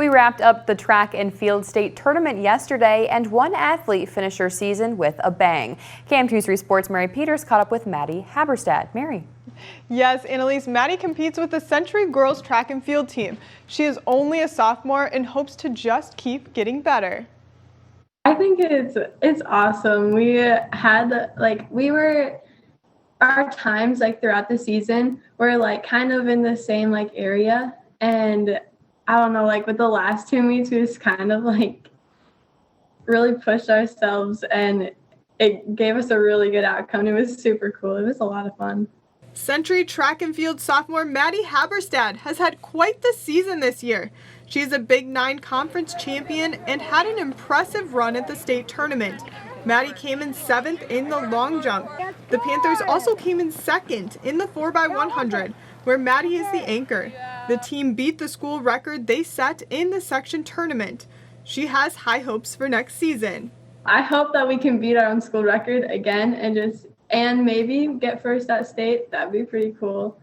We wrapped up the track and field state tournament yesterday, and one athlete finished her season with a bang. KM2's Sports' Mary Peters caught up with Maddy Habberstad. Mary. Yes, Annalise, Maddy competes with the Century girls track and field team. She is only a sophomore and hopes to just keep getting better. I think it's awesome. We had our times throughout the season were kind of in the same area, and I don't know, with the last 2 meets, we just kind of really pushed ourselves, and it gave us a really good outcome. It was super cool. It was a lot of fun. Century track and field sophomore Maddy Habberstad has had quite the season this year. She is a Big 9 conference champion and had an impressive run at the state tournament. Maddy came in 7th in the long jump. The Panthers also came in 2nd in the 4x100, where Maddy is the anchor. The team beat the school record they set in the section tournament. She has high hopes for next season. I hope that we can beat our own school record again and maybe get first at state. That'd be pretty cool.